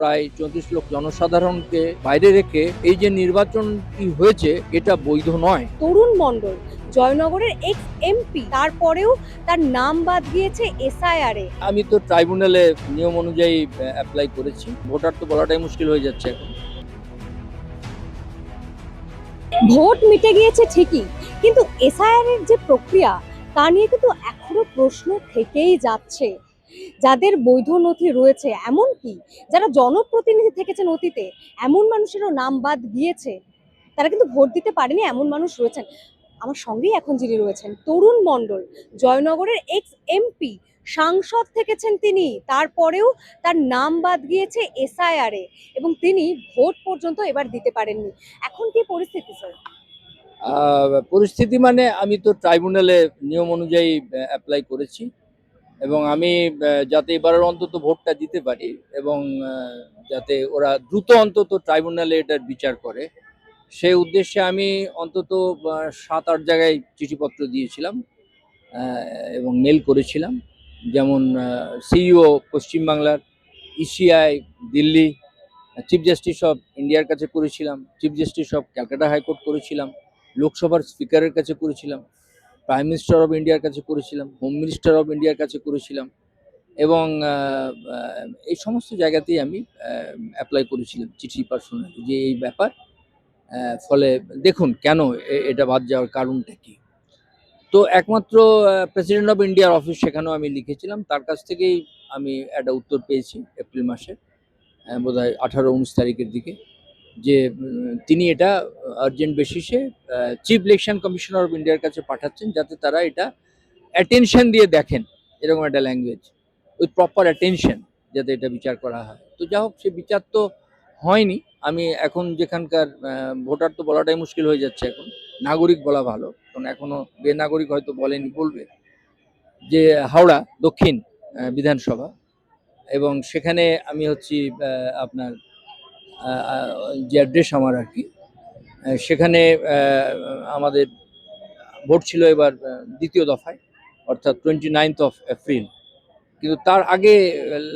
প্রায় 34 লাখ জনসাধারণকে বাইরে রেখে এই যে নির্বাচনটি হয়েছে এটা বৈধ নয়। তরুণ মণ্ডল জয়নগরের এক্স এমপি, তারপরেও তার নাম বাদ গিয়েছে এসআইআর এ। আমি তো ট্রাইব্যুনালে নিয়ম অনুযায়ী অ্যাপ্লাই করেছি। ভোটার তো বলাটাই মুশকিল হয়ে যাচ্ছে এখন। ভোট মিটে গিয়েছে ঠিকই, কিন্তু এসআইআর এর যে প্রক্রিয়া তা নিয়ে কিন্তু এখনো প্রশ্ন থেকেই যাচ্ছে। যাদের বৈধ নথি রয়েছে, এমনকি যারা জনপ্রতিনিধি থেকেছেন অতীতে, এমন মানুষেরও নাম বাদ গিয়েছে। তারা কিন্তু ভোট দিতে পারেনি, এমন মানুষ রয়েছেন। আমার সঙ্গেই এখন যিনি রয়েছেন, তরুণ মণ্ডল, জয়নগরের এক্স এমপি, সাংসদ থেকেছেন তিনি, তারপরেও তার নাম বাদ গিয়েছে এসআইআর এ এবং তিনি ভোট পর্যন্ত এবার দিতে পারেননি। এখন কি পরিস্থিতি স্যার? পরিস্থিতি মানে আমি তো ট্রাইব্যুনালে নিয়ম অনুযায়ী অ্যাপ্লাই করেছি এবং আমি যাতে এবারের অন্তত ভোটটা দিতে পারি এবং যাতে ওরা দ্রুত অন্তত ট্রাইব্যুনালে এটার বিচার করে, সেই উদ্দেশ্যে আমি অন্তত 7-8 জায়গায় চিঠিপত্র দিয়েছিলাম এবং মেল করেছিলাম। যেমন সিইও পশ্চিমবাংলার, ECI Delhi, chief justice of ইন্ডিয়ার কাছে করেছিলাম, chief justice of Calcutta high court করেছিলাম, লোকসভার স্পিকারের কাছে করেছিলাম, প্রাইম মিনিস্টার অফ ইন্ডিয়ার কাছে করেছিলাম, হোম মিনিস্টার অফ ইন্ডিয়ার কাছে করেছিলাম এবং এই সমস্ত জায়গাতেই আমি অ্যাপ্লাই করেছিলাম চিঠি পার্সোনালি যে এই ব্যাপার। ফলে দেখুন কেন এটা বাদ যাওয়ার কারণটা কি। তো একমাত্র প্রেসিডেন্ট অফ ইন্ডিয়ার অফিস, সেখানেও আমি লিখেছিলাম, তার কাছ থেকেই আমি একটা উত্তর পেয়েছি এপ্রিল মাসে, বোধহয় 18-19 তারিখের দিকে, যে তিনি এটা আর্জেন্ট বেসিসে চিফ ইলেকশন কমিশনার অফ ইন্ডিয়ার কাছে পাঠাচ্ছেন, যাতে তারা এটা অ্যাটেনশন দিয়ে দেখেন, এরকম একটা ল্যাঙ্গুয়েজ, উইথ প্রপার অ্যাটেনশন, যাতে এটা বিচার করা হয়। তো যা হোক, সে বিচার তো হয়নি। আমি এখন যেখানকার ভোটার তো বলাটাই মুশকিল হয়ে যাচ্ছে এখন, নাগরিক বলা ভালো, কারণ এখনো বেনাগরিক হয়তো বলেনি, বলবে, যে হাওড়া দক্ষিণ বিধানসভা, এবং সেখানে আমি হচ্ছি আপনার যে অ্যাড্রেস আমার আর কি, সেখানে আমাদের ভোট ছিল এবার দ্বিতীয় দফায়, অর্থাৎ 29 এপ্রিল। কিন্তু তার আগে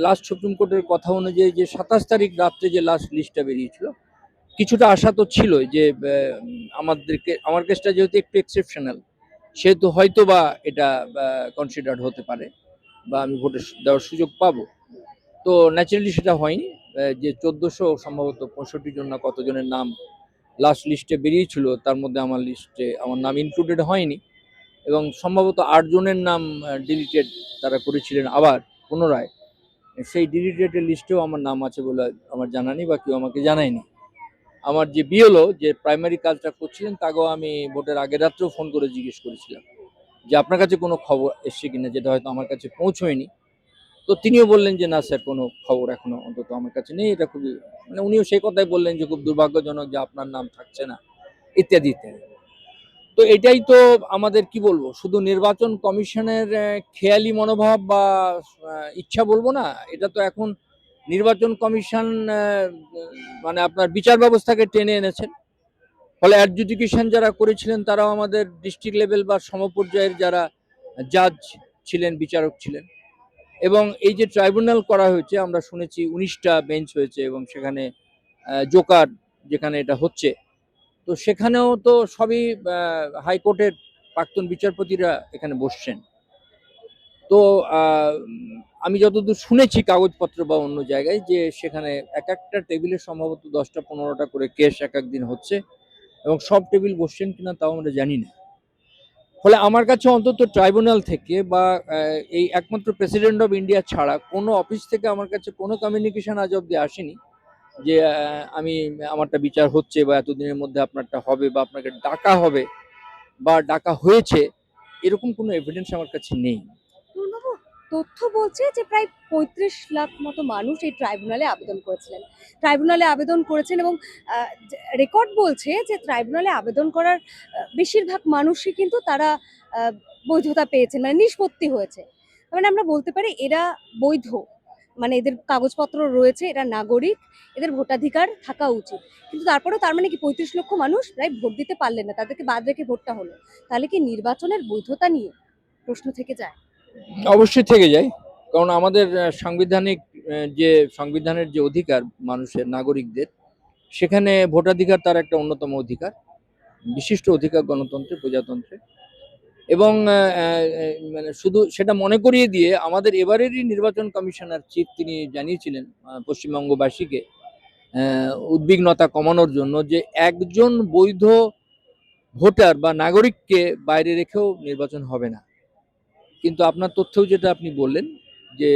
লাস্ট সুপ্রিম কোর্টের কথা অনুযায়ী যে 27 তারিখ রাত্রে যে লাস্ট লিস্টটা বেরিয়েছিল, কিছুটা আশা তো ছিল যে আমার কেসটা যেহেতু একটু এক্সেপশনাল, সেহেতু হয়তো বা এটা কনসিডার্ড হতে পারে বা আমি ভোটে দেওয়ার সুযোগ পাবো। তো ন্যাচারালি সেটা হয়নি। যে 1400 সম্ভবত 65 জন না কতজনের নাম লাস্ট লিস্টে বেরিয়েছিল, তার মধ্যে আমার লিস্টে আমার নাম ইনক্লুডেড হয়নি এবং সম্ভবত 8 জনের নাম ডিলিটেড তারা করেছিলেন আবার পুনরায়। সেই ডিলিটেড লিস্টেও আমার নাম আছে বলে আমার জানা নেই, বা কেউ আমাকে জানায়নি। আমার যে বিএলও, যে প্রাইমারি কাজটা করছিলেন, তাকেও আমি ভোটের আগের রাত্রেও ফোন করে জিজ্ঞেস করেছিলাম যে আপনার কাছে কোনো খবর এসছে কিনা, যেটা হয়তো আমার কাছে পৌঁছয়নি। তো তিনিও বললেন যে না স্যার, কোনো খবর এখনো অন্তত আমার কাছে নেই। এটা খুবই, মানে উনিও সেই কথাই বললেন যে খুব দুর্ভাগ্যজনক যে আপনার নাম থাকছে না, ইত্যাদি ইত্যাদি। তো এটাই তো আমাদের, কি বলবো, শুধু নির্বাচন কমিশনের খেয়ালি মনোভাব বা ইচ্ছা বলবো না, এটা তো এখন নির্বাচন কমিশন মানে আপনার বিচার ব্যবস্থাকে টেনে এনেছেন। ফলে অ্যাডজুডিকেশন যারা করেছিলেন, তারাও আমাদের ডিস্ট্রিক্ট লেভেল বা সমপর্যায়ের যারা জাজ ছিলেন, বিচারক ছিলেন। এবং এই যে ট্রাইব্যুনাল করা হয়েছে, আমরা শুনেছি 19টা বেঞ্চ হয়েছে এবং সেখানে জোকার যেখানে এটা হচ্ছে, তো সেখানেও তো সবই হাইকোর্টের প্রাক্তন বিচারপতিরা এখানে বসছেন। তো আমি যতদূর শুনেছি কাগজপত্র বা অন্য জায়গায়, যে সেখানে এক একটা টেবিলে সম্ভবত 10টা-15টা করে কেস এক একদিন হচ্ছে এবং সব টেবিল বসছেন কিনা তাও আমরা জানি না। ফলে আমার কাছে অন্তত ট্রাইব্যুনাল থেকে বা এই একমাত্র প্রেসিডেন্ট অফ ইন্ডিয়া ছাড়া কোনো অফিস থেকে আমার কাছে কোনো কমিউনিকেশন আজ অব্দি আসেনি যে আমারটা বিচার হচ্ছে বা এতদিনের মধ্যে আপনারটা হবে বা আপনাকে ডাকা হবে বা ডাকা হয়েছে, এরকম কোনো এভিডেন্স আমার কাছে নেই। পূর্ণবাবু, তথ্য বলছে যে প্রায় 35 লাখ মতো মানুষ এই ট্রাইব্যুনালে আবেদন করেছিলেন, এবং রেকর্ড বলছে যে ট্রাইব্যুনালে আবেদন করার বেশিরভাগ মানুষই কিন্তু তারা বৈধতা পেয়েছেন, মানে নিষ্পত্তি হয়েছে। তার মানে আমরা বলতে পারি এরা বৈধ, মানে এদের কাগজপত্র রয়েছে, এরা নাগরিক, এদের ভোটাধিকার থাকা উচিত। কিন্তু তারপরেও তার মানে কি 35 লক্ষ মানুষ প্রায় ভোট দিতে পারলেন না, তাদেরকে বাদ রেখে ভোটটা হলো। তাহলে কি নির্বাচনের বৈধতা নিয়ে প্রশ্ন থেকে যায়? অবশ্যই থেকে যায়, কারণ আমাদের সাংবিধানিক যে সংবিধানের যে অধিকার মানুষের, নাগরিকদের, সেখানে ভোটাধিকার তার একটা অন্যতম অধিকার, বিশিষ্ট অধিকার গণতন্ত্রে, প্রজাতন্ত্রে। এবং মানে শুধু সেটা মনে করিয়ে দিয়ে আমাদের এবারেরই নির্বাচন কমিশনার চিফ তিনি জানিয়েছিলেন পশ্চিমবঙ্গবাসীকে উদ্বিগ্নতা কমানোর জন্য যে একজন বৈধ ভোটার বা নাগরিককে বাইরে রেখেও নির্বাচন হবে না। কিন্তু আপনার তথ্যও যেটা আপনি বললেন যে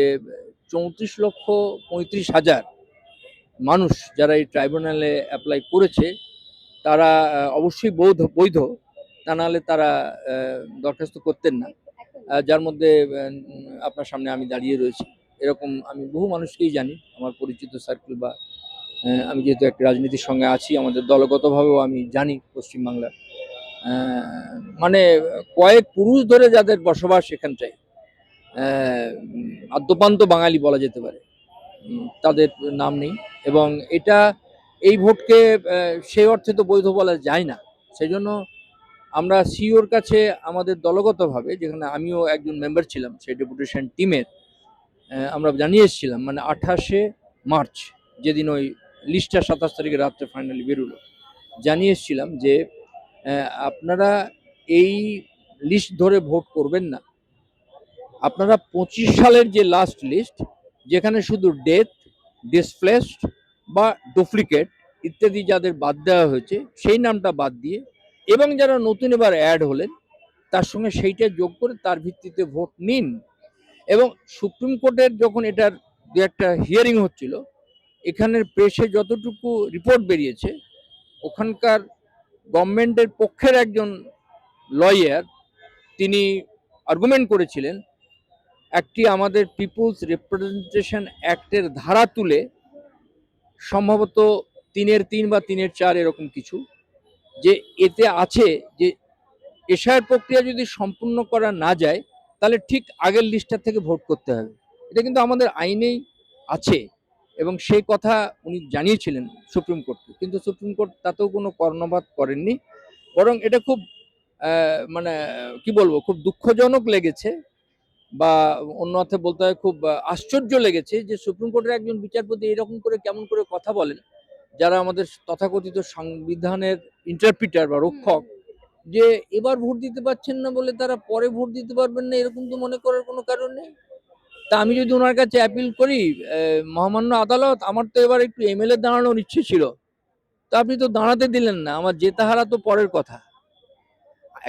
34,35,000 মানুষ যারা এই ট্রাইব্যুনালে অ্যাপ্লাই করেছে তারা অবশ্যই বৈধ, তা নাহলে তারা দরখাস্ত করতেন না। যার মধ্যে আপনার সামনে আমি দাঁড়িয়ে রয়েছি। এরকম আমি বহু মানুষকেই জানি, আমার পরিচিত সার্কেল বা আমি যেহেতু একটা রাজনীতির সঙ্গে আছি, আমাদের দলগতভাবেও আমি জানি পশ্চিমবাংলার মানে কয়েক পুরুষ ধরে যাদের বসবাস এখানটায়, আদ্যপান্ত বাঙালি বলা যেতে পারে, তাদের নাম নেই। এবং এই ভোটকে সেই অর্থে তো বৈধ বলা যায় না। সেই জন্য আমরা সিওর কাছে আমাদের দলগতভাবে, যেখানে আমিও একজন মেম্বার ছিলাম সেই ডেপুটেশন টিমের, আমরা জানিয়ে এসেছিলাম, মানে 28শে মার্চ যেদিন ওই লিস্টটা 27 তারিখে রাত্রে ফাইনালি বেরোলো, জানিয়ে এসেছিলাম যে আপনারা এই লিস্ট ধরে ভোট করবেন না। আপনারা 25 সালের যে লাস্ট লিস্ট, যেখানে শুধু ডেথ, ডিসপ্লেসড বা ডুপ্লিকেট ইত্যাদি যাদের বাদ দেওয়া হয়েছে, সেই নামটা বাদ দিয়ে, এবং যারা নতুন এবার অ্যাড হলেন তার সঙ্গে সেইটা যোগ করে তার ভিত্তিতে ভোট নিন। এবং সুপ্রিম কোর্টের যখন এটার দু একটা হিয়ারিং হচ্ছিল, এখানের প্রেসে যতটুকু রিপোর্ট বেরিয়েছে, ওখানকার গভর্নমেন্টের পক্ষের একজন লয়ার তিনি আর্গুমেন্ট করেছিলেন একটি আমাদের পিপুলস রিপ্রেজেন্টেশন অ্যাক্টের ধারা তুলে, সম্ভবত 3(3) বা 3(4) এরকম কিছু, যে এতে আছে যে এশার প্রক্রিয়া যদি সম্পূর্ণ করা না যায় তাহলে ঠিক আগের লিস্টটা থেকে ভোট করতে হবে। এটা কিন্তু আমাদের আইনেই আছে এবং সেই কথা উনি জানিয়েছিলেন সুপ্রিম কোর্টকে, কিন্তু সুপ্রিম কোর্ট তাতেও কোনো কর্ণপাত করেননি। বরং এটা খুব মানে কি বলবো, খুব দুঃখজনক লেগেছে, বা অন্য অর্থে বলতে হয় খুব আশ্চর্য লেগেছে যে সুপ্রিম কোর্টের একজন বিচারপতি এরকম করে কেমন করে কথা বলেন, যারা আমাদের তথাকথিত সংবিধানের ইন্টারপ্রিটার বা রক্ষক, যে এবার ভোট দিতে পারছেন না বলে তারা পরে ভোট দিতে পারবেন না, এরকম তো মনে করার কোনো কারণ নেই। তা আমি যদি ওনার কাছে অ্যাপিল করি, মহামান্য আদালত, আমার তো এবার একটু এমএলএ দাঁড়ানোর ইচ্ছে ছিল, তা আপনি তো দাঁড়াতে দিলেন না, আমার জেতা হারা তো পরের কথা।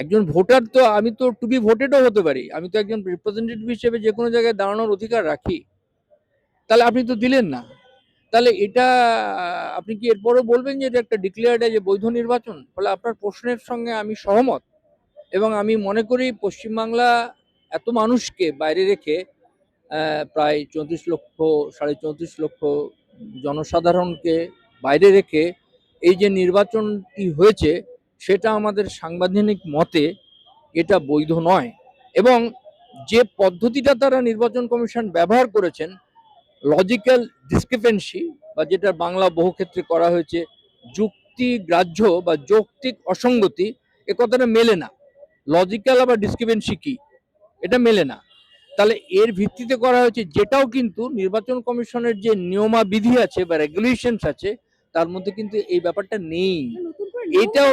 একজন ভোটার তো, আমি তো টু বি ভোটেডও হতে পারি, আমি তো একজন রিপ্রেজেন্টেটিভ হিসেবে যে কোনো জায়গায় দাঁড়ানোর অধিকার রাখি, তাহলে আপনি তো দিলেন না। তাহলে এটা আপনি কি এরপরেও বলবেন যে এটা একটা ডিক্লেয়ার্ড যে বৈধ নির্বাচন? ফলে আপনার প্রশ্নের সঙ্গে আমি সহমত, এবং আমি মনে করি পশ্চিমবাংলা এত মানুষকে বাইরে রেখে, প্রায় 34 লক্ষ, 34.5 লক্ষ জনসাধারণকে বাইরে রেখে এই যে নির্বাচনটি হয়েছে, সেটা আমাদের সাংবিধানিক মতে এটা বৈধ নয়। এবং যে পদ্ধতিটা তারা নির্বাচন কমিশন ব্যবহার করেছেন, লজিক্যাল ডিসক্রিপেন্সি, বা যেটা বাংলা বহু ক্ষেত্রে করা হয়েছে যুক্তিগ্রাহ্য বা যৌক্তিক অসঙ্গতি, এ কথাটা মেলে না। লজিক্যাল আবার ডিসক্রিপেন্সি কি, এটা মেলে না। তাহলে এর ভিত্তিতে করা হয়েছে, যেটাও কিন্তু নির্বাচন কমিশনের যে নিয়মাবিধি আছে বা রেগুলেশনস আছে, তার মধ্যে কিন্তু এই ব্যাপারটা নেই। এটাও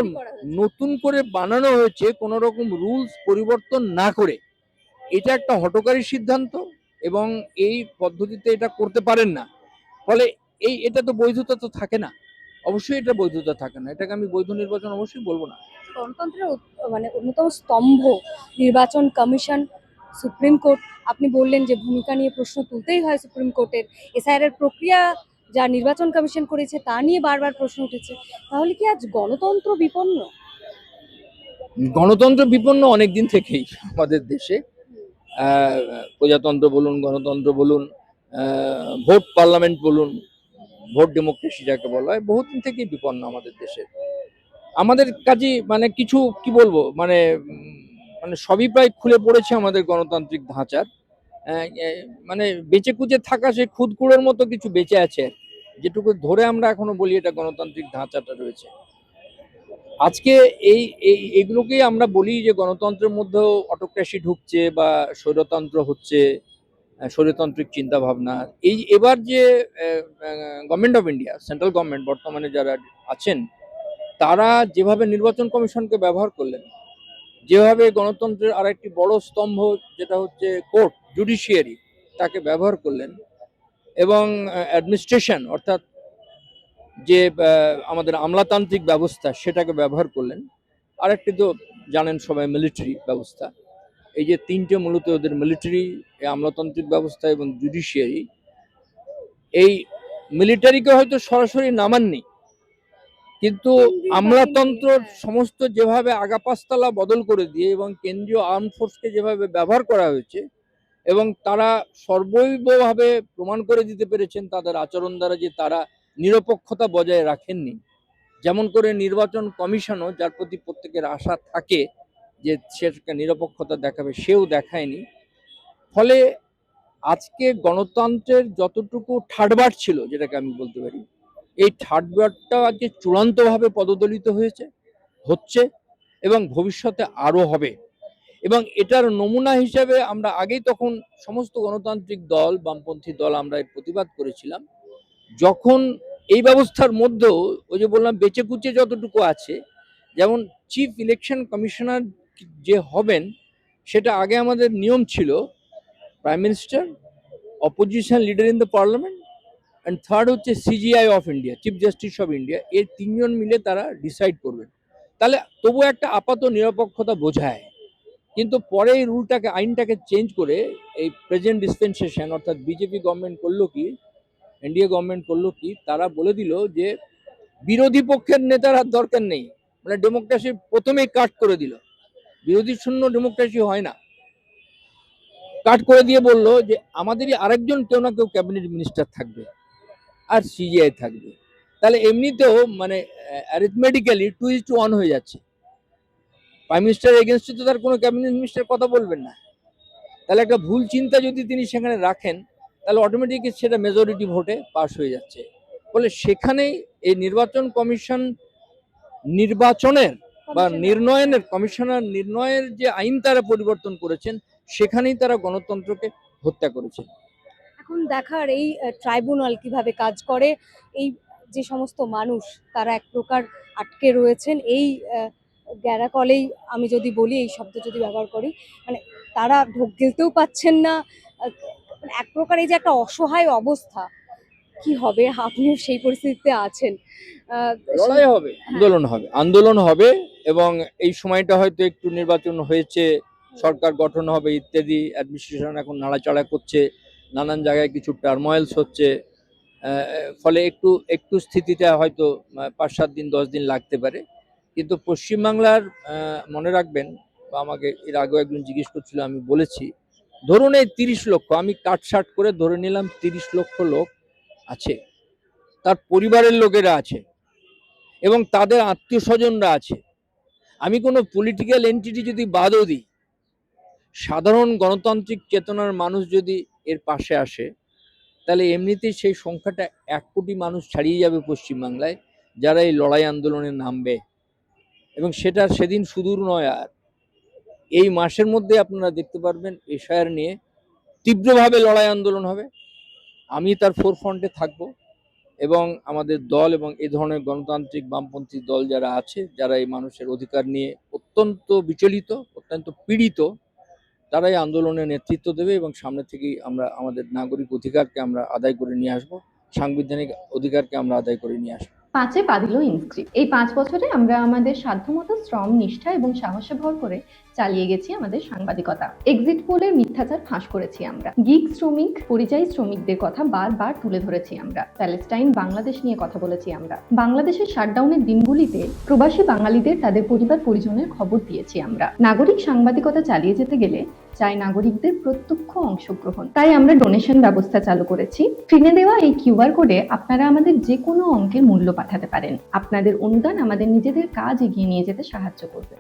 নতুন করে বানানো হয়েছে কোনো রকম রুলস পরিবর্তন না করে। এটা একটা হঠকারী সিদ্ধান্ত, এবং এই পদ্ধতিতে এটা করতে পারেন না। ফলে এটা তো বৈধতা তো থাকে না, অবশ্যই এটা বৈধতা থাকে না, এটাকে আমি বৈধ নির্বাচন অবশ্যই বলবো না। গণতন্ত্রের মানে অন্যতম স্তম্ভ নির্বাচন কমিশন, সুপ্রিম কোর্ট। আপনি বললেন যে ভূমিকা নিয়ে প্রশ্ন তুলতেই হয় সুপ্রিম কোর্টের। এসআইআর এর প্রক্রিয়া যা নির্বাচন কমিশন করেছে তা নিয়ে বারবার প্রশ্ন উঠেছে। তাহলে কি আজ গণতন্ত্র বিপন্ন? গণতন্ত্র বিপন্ন অনেক দিন থেকেই আমাদের দেশে। প্রজাতন্ত্র বলুন, গণতন্ত্র বলুন, ভোট পার্লামেন্ট বলুন, ভোট ডেমোক্রেসি যাকে বলা হয়, বহুদিন থেকেই বিপন্ন আমাদের দেশে। আমাদের কাজে মানে কিছু কি বলবো, মানে মানে সবই প্রায় খুলে পড়েছে আমাদের গণতান্ত্রিক ধাঁচার। মানে বেঁচে কুচে থাকা সেই খুদকুড়োর মতো কিছু বেঁচে আছে, যেটুকু ধরে আমরা এখনো বলি এটা গণতান্ত্রিক ধাঁচাটা রয়েছে। আজকে এগুলোকেই আমরা বলি যে গণতন্ত্রের মধ্যেও অটোক্রেসি ঢুকছে বা স্বৈরতন্ত্র হচ্ছে, স্বৈরতান্ত্রিক চিন্তা ভাবনা। এবার যে government of India, central government বর্তমানে যারা আছেন, তারা যেভাবে নির্বাচন কমিশনকে ব্যবহার করলেন, যেভাবে গণতন্ত্রের আরেকটি বড় স্তম্ভ যেটা হচ্ছে কোর্ট, জুডিশিয়ারি, তাকে ব্যবহার করলেন, এবং অ্যাডমিনিস্ট্রেশন অর্থাৎ যে আমাদের আমলাতান্ত্রিক ব্যবস্থা সেটাকে ব্যবহার করলেন, আরেকটি তো জানেন সবাই মিলিটারি ব্যবস্থা। এই যে তিনটে মূলত ওদের মিলিটারি, আমলাতান্ত্রিক ব্যবস্থা এবং জুডিশিয়ারি, এই মিলিটারিকে হয়তো সরাসরি নামাননি, কিন্তু আমলাতন্ত্র সমস্ত যেভাবে আগাপাঁচতলা বদল করে দিয়ে এবং কেন্দ্রীয় আর্ম ফোর্সকে যেভাবে ব্যবহার করা হয়েছে, এবং তারা সর্বৈবভাবে প্রমাণ করে দিতে পেরেছেন তাদের আচরণ দ্বারা যে তারা নিরপেক্ষতা বজায় রাখেননি। যেমন করে নির্বাচন কমিশনও, যার প্রতি প্রত্যেকের আশা থাকে যে সে নিরপেক্ষতা দেখাবে, সেও দেখায়নি। ফলে আজকে গণতন্ত্রের যতটুকু ঠাটবাট ছিল, যেটাকে আমি বলতে পারি, এই ঠাটবাটটা আজকে চূড়ান্তভাবে পদদলিত হচ্ছে এবং ভবিষ্যতে আরও হবে। এবং এটার নমুনা হিসেবে আমরা আগেই তখন সমস্ত গণতান্ত্রিক দল, বামপন্থী দল, আমরা এর প্রতিবাদ করেছিলাম। যখন এই ব্যবস্থার মধ্যেও ওই যে বললাম বেঁচে কুচে যতটুকু আছে, যেমন চিফ ইলেকশন কমিশনার যে হবেন, সেটা আগে আমাদের নিয়ম ছিল prime minister, opposition leader in the parliament, and third হচ্ছে CJI of India, chief justice of India. এই তিনজন মিলে তারা ডিসাইড করবেন। তাহলে তবু একটা আপাত নিরপেক্ষতা বোঝায়। কিন্তু পরে এই রুলটাকে, আইনটাকে চেঞ্জ করে এই প্রেজেন্ট ডিসপেন্সেশন অর্থাৎ বিজেপি গভর্নমেন্ট করলো কি, এনডিএ গভর্নমেন্ট করলো কি, তারা বলে দিল যে বিরোধী পক্ষের নেতার আর দরকার নেই। মানে ডেমোক্রেসি প্রথমেই কাট করে দিল, বিরোধী শূন্য ডেমোক্রেসি হয় না। কাট করে দিয়ে বললো যে আমাদেরই আরেকজন কেউ না কেউ ক্যাবিনেট মিনিস্টার থাকবে আর সিজিআই থাকবে। তাহলে এমনিতেও মানে অ্যারিথমেটিক্যালি 2:1 হয়ে যাচ্ছে। প্রাইম মিনিস্টার এগেনস্টে তো তার কোনো ক্যাবিনেট মিনিস্টার কথা বলবেন না। তাহলে একটা ভুল চিন্তা যদি তিনি সেখানে রাখেন, তাহলে অটোমেটিকলি সেটা মেজরিটি ভোটে পাস হয়ে যাচ্ছে। ফলে সেখানেই এই নির্বাচন কমিশন নির্বাচনের বা নির্ণয়নের, কমিশনার নির্ণয়ের যে আইন তারা পরিবর্তন করেছেন, সেখানেই তারা গণতন্ত্রকে হত্যা করেছেন। এখন দেখার এই ট্রাইব্যুনাল কিভাবে কাজ করে, এই যে সমস্ত মানুষ তারা এক প্রকার আটকে রয়েছেন এই গ্যারাকলেই, আমি যদি বলি, এই শব্দ যদি ব্যবহার করি, মানে তারা ঢোক গিলতেও পাচ্ছেন না। মানে এক প্রকার এই যে একটা অসহায় অবস্থা, কি হবে? আপনিও সেই পরিস্থিতিতে আছেন। লড়াই হবে, আন্দোলন হবে এবং এই সময়টা হয়তো একটু নির্বাচন হয়েছে, সরকার গঠন হবে ইত্যাদি, অ্যাডমিনিস্ট্রেশন এখন নাড়াচাড়া করছে, নানান জায়গায় কিছু টার্ময়েলস হচ্ছে, ফলে একটু একটু স্থিতিটা হয়তো 5-7 দিন 10 দিন লাগতে পারে। কিন্তু পশ্চিমবাংলার মনে রাখবেন, বা আমাকে এর আগেও একজন জিজ্ঞেস করছিল, আমি বলেছি, ধরুন এই 30 লক্ষ, আমি কাটছাট করে ধরে নিলাম 30 লক্ষ লোক আছে, তার পরিবারের লোকেরা আছে এবং তাদের আত্মীয় স্বজনরা আছে। আমি কোনো পলিটিক্যাল এন্টিটি যদি বাদও দিই, সাধারণ গণতান্ত্রিক চেতনার মানুষ যদি এর পাশে আসে, তাহলে এমনিতেই সেই সংখ্যাটা 1 কোটি মানুষ ছাড়িয়ে যাবে পশ্চিমবাংলায়, যারা এই লড়াই আন্দোলনে নামবে। এবং সেটা সেদিন সুদূর নয়, আর এই মাসের মধ্যে আপনারা দেখতে পারবেন এসআইআর নিয়ে তীব্রভাবে লড়াই আন্দোলন হবে। আমি তার ফোরফ্রন্টে থাকব এবং আমাদের দল এবং এই ধরনের গণতান্ত্রিক বামপন্থী দল যারা আছে, যারা এই মানুষের অধিকার নিয়ে অত্যন্ত বিচলিত, অত্যন্ত পীড়িত, তারাই আন্দোলনের নেতৃত্ব দেবে এবং সামনে থেকেই আমরা আমাদের নাগরিক অধিকারকে আমরা আদায় করে নিয়ে আসব, সাংবিধানিক অধিকারকে আমরা আদায় করে নিয়ে আসবো। 5-এ পা দিল ইনস্ক্রিপ্ট। এই 5 বছরে আমরা আমাদের সাধ্যমতো শ্রম, নিষ্ঠা এবং সাহসে ভর করে চালিয়ে গেছি আমাদের সাংবাদিকতা। এক্সিট পোলের মিথ্যাচার ফাঁস করেছি আমরা। গিগ শ্রমিক, পরিযায়ী শ্রমিকদের কথা বারবার তুলে ধরেছি আমরা। প্যালেস্টাইন, বাংলাদেশ নিয়ে কথা বলেছি আমরা। বাংলাদেশের শাটডাউনের দিনগুলিতে প্রবাসী বাঙালিদের তাদের পরিবার পরিজনের খবর দিয়েছি আমরা। নাগরিক সাংবাদিকতা চালিয়ে যেতে গেলে চাই নাগরিকদের প্রত্যক্ষ অংশগ্রহণ। তাই আমরা ডোনেশন ব্যবস্থা চালু করেছি। স্ক্রিনে দেওয়া এই কিউআর কোডে আপনারা আমাদের যে কোনো অঙ্কের মূল্য পাঠাতে পারেন। আপনাদের অনুদান আমাদের নিজেদের কাজ এগিয়ে নিয়ে যেতে সাহায্য করবে।